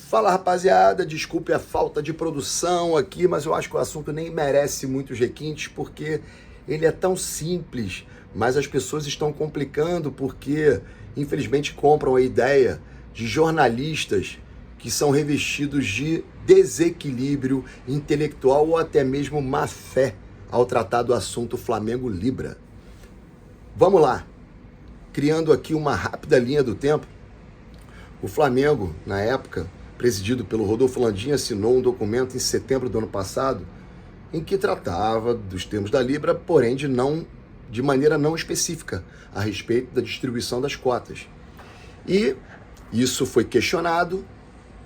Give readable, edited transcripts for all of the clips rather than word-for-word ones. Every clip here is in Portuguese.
Fala, rapaziada, desculpe a falta de produção aqui, mas eu acho que o assunto nem merece muitos requintes porque ele é tão simples, mas as pessoas estão complicando porque, infelizmente, compram a ideia de jornalistas que são revestidos de desequilíbrio intelectual ou até mesmo má fé ao tratar do assunto Flamengo-Libra. Vamos lá, criando aqui uma rápida linha do tempo. O Flamengo, na época, presidido pelo Rodolfo Landim, assinou um documento em setembro do ano passado em que tratava dos termos da Libra, porém de maneira não específica a respeito da distribuição das cotas. E isso foi questionado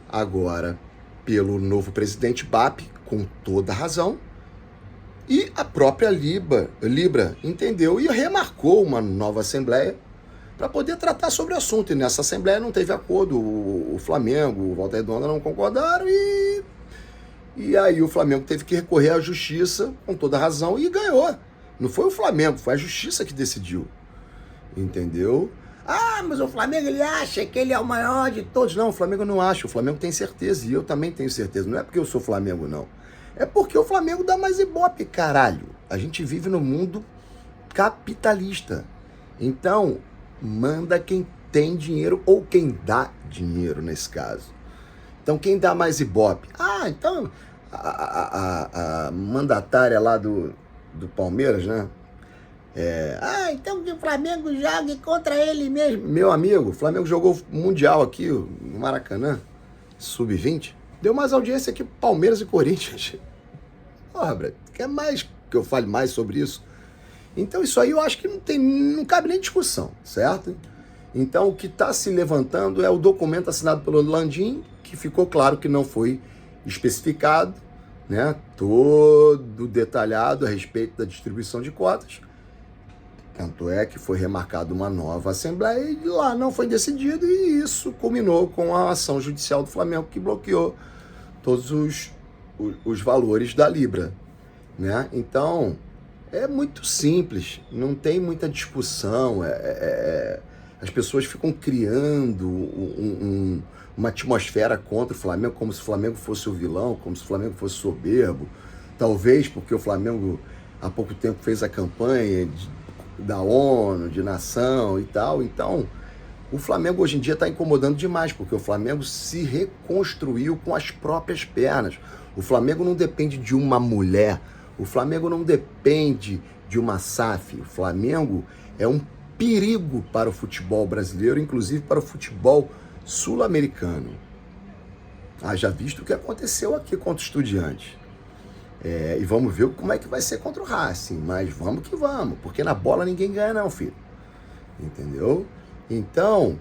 agora pelo novo presidente BAP, com toda razão, e a própria Libra entendeu e remarcou uma nova assembleia para poder tratar sobre o assunto. E nessa assembleia não teve acordo. O Flamengo, o Walter Donda não concordaram e aí o Flamengo teve que recorrer à justiça, com toda razão, e ganhou. Não foi o Flamengo, foi a justiça que decidiu. Entendeu? Ah, mas o Flamengo, ele acha que ele é o maior de todos. Não, o Flamengo não acha. O Flamengo tem certeza e eu também tenho certeza. Não é porque eu sou Flamengo, não. É porque o Flamengo dá mais ibope, caralho. A gente vive no mundo capitalista. Então, manda quem tem dinheiro ou quem dá dinheiro nesse caso. Então, quem dá mais ibope? Ah, então, a mandatária lá do Palmeiras, né? Então que o Flamengo jogue contra ele mesmo. Meu amigo, o Flamengo jogou Mundial aqui no Maracanã, Sub-20. Deu mais audiência que Palmeiras e Corinthians. Porra, Brad, quer mais que eu fale mais sobre isso? Então isso aí eu acho que não cabe nem discussão, certo? Então o que está se levantando é o documento assinado pelo Landim, que ficou claro que não foi especificado, né? Todo detalhado a respeito da distribuição de cotas. Tanto é que foi remarcada uma nova assembleia e lá não foi decidido, e isso culminou com a ação judicial do Flamengo que bloqueou todos os valores da Libra, né? Então, é muito simples, não tem muita discussão, as pessoas ficam criando uma atmosfera contra o Flamengo, como se o Flamengo fosse o vilão, como se o Flamengo fosse soberbo, talvez porque o Flamengo há pouco tempo fez a campanha da ONU, de nação e tal. Então, o Flamengo hoje em dia está incomodando demais, porque o Flamengo se reconstruiu com as próprias pernas. O Flamengo não depende de uma mulher, o Flamengo não depende de uma SAF. O Flamengo é um perigo para o futebol brasileiro, inclusive para o futebol sul-americano. Já visto o que aconteceu aqui contra o Estudiantes. E vamos ver como é que vai ser contra o Racing, mas vamos que vamos, porque na bola ninguém ganha não, filho. Entendeu? Então,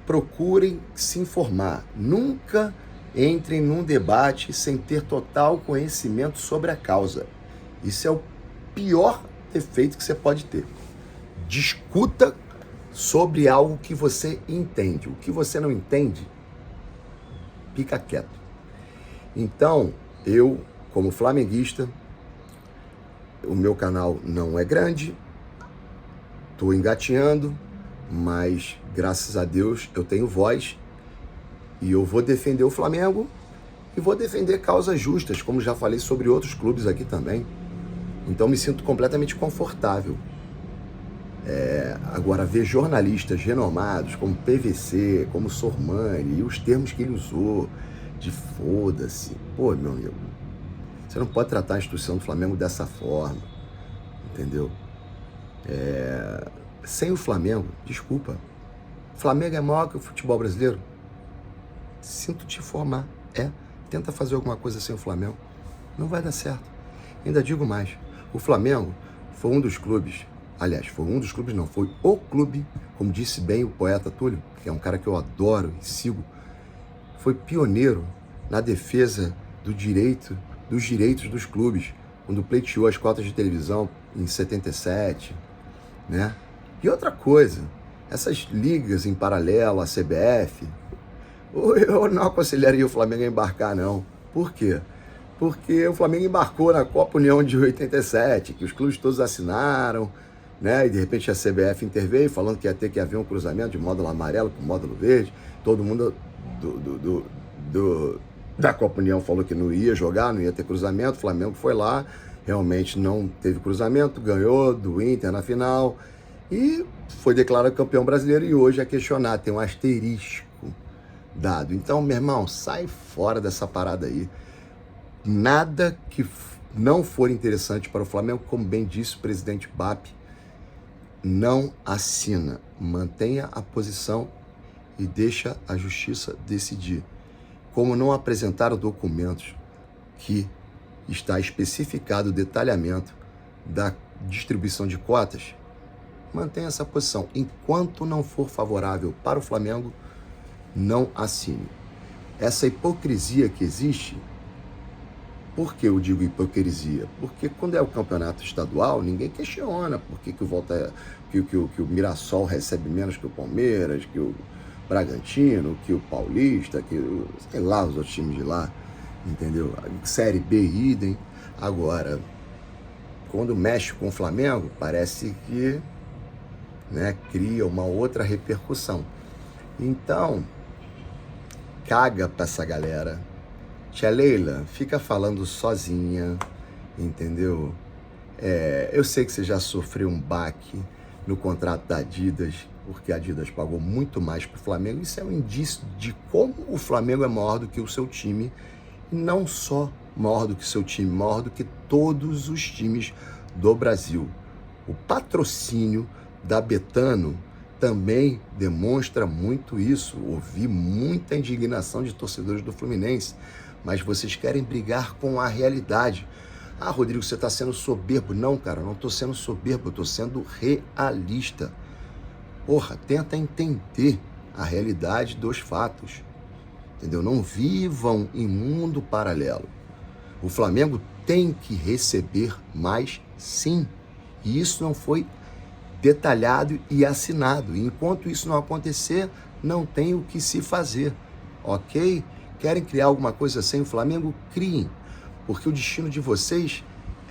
procurem se informar. Nunca entrem num debate sem ter total conhecimento sobre a causa. Isso é o pior defeito que você pode ter. Discuta sobre algo que você entende. O que você não entende, fica quieto. Então, eu, como flamenguista, o meu canal não é grande, estou engatinhando, mas graças a Deus eu tenho voz e eu vou defender o Flamengo e vou defender causas justas, como já falei sobre outros clubes aqui também. Então me sinto completamente confortável. Agora, ver jornalistas renomados como PVC, como Sormani e os termos que ele usou, de foda-se, pô, meu amigo, você não pode tratar a instituição do Flamengo dessa forma, entendeu? Sem o Flamengo, desculpa, o Flamengo é maior que o futebol brasileiro? Sinto te informar, tenta fazer alguma coisa sem o Flamengo, não vai dar certo. Ainda digo mais, o Flamengo foi um dos clubes, aliás, foi o clube, como disse bem o poeta Túlio, que é um cara que eu adoro e sigo, foi pioneiro na defesa dos direitos dos clubes, quando pleiteou as cotas de televisão em 77, né? E outra coisa, essas ligas em paralelo à CBF, eu não aconselharia o Flamengo a embarcar, não. Por quê? Porque o Flamengo embarcou na Copa União de 87, que os clubes todos assinaram, né? E de repente a CBF interveio falando que ia ter que haver um cruzamento de módulo amarelo para o módulo verde, todo mundo da Copa União falou que não ia jogar, não ia ter cruzamento. O Flamengo foi lá, realmente não teve cruzamento, ganhou do Inter na final e foi declarado campeão brasileiro, e hoje é questionado, tem um asterisco dado. Então, meu irmão, sai fora dessa parada aí. Nada que não for interessante para o Flamengo, como bem disse o presidente BAP, não assina. Mantenha a posição e deixa a justiça decidir. Como não apresentaram documentos que está especificado o detalhamento da distribuição de cotas, mantenha essa posição. Enquanto não for favorável para o Flamengo, não assine. Essa hipocrisia que existe, por que eu digo hipocrisia? Porque quando é o campeonato estadual, ninguém questiona por que o Mirassol recebe menos que o Palmeiras, que o Bragantino, que o Paulista, sei lá, os outros times de lá, entendeu? Série B, idem. Agora, quando mexe com o Flamengo, parece que, né, cria uma outra repercussão. Então, caga pra essa galera. Tia Leila, fica falando sozinha, entendeu? Eu sei que você já sofreu um baque no contrato da Adidas, porque a Adidas pagou muito mais pro Flamengo. Isso é um indício de como o Flamengo é maior do que o seu time, e não só maior do que o seu time, maior do que todos os times do Brasil. O patrocínio da Betano também demonstra muito isso. Ouvi muita indignação de torcedores do Fluminense, mas vocês querem brigar com a realidade. Ah, Rodrigo, você está sendo soberbo. Não, cara, eu não estou sendo soberbo, eu estou sendo realista. Porra, tenta entender a realidade dos fatos, entendeu? Não vivam em mundo paralelo. O Flamengo tem que receber mais, sim, e isso não foi detalhado e assinado. E enquanto isso não acontecer, não tem o que se fazer, ok? Querem criar alguma coisa sem o Flamengo? Criem, porque o destino de vocês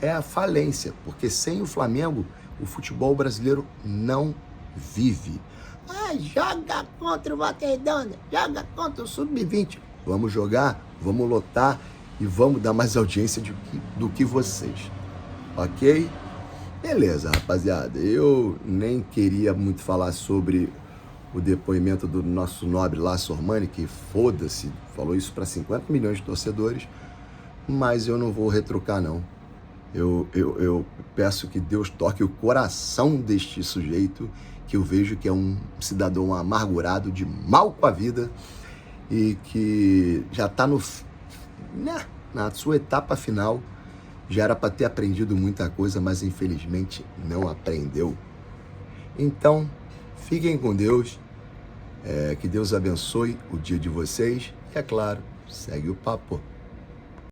é a falência, porque sem o Flamengo, o futebol brasileiro não vive. Ah, joga contra o Volta Redonda, joga contra o Sub-20. Vamos jogar, vamos lotar e vamos dar mais audiência do que vocês, ok? Beleza, rapaziada, eu nem queria muito falar sobre o depoimento do nosso nobre Lácio Ormani, que foda-se, falou isso para 50 milhões de torcedores, mas eu não vou retrucar, não. Eu peço que Deus toque o coração deste sujeito, que eu vejo que é um cidadão amargurado, de mal com a vida, e que já está na sua etapa final. Já era para ter aprendido muita coisa, mas infelizmente não aprendeu. Então, fiquem com Deus, que Deus abençoe o dia de vocês e, é claro, segue o papo.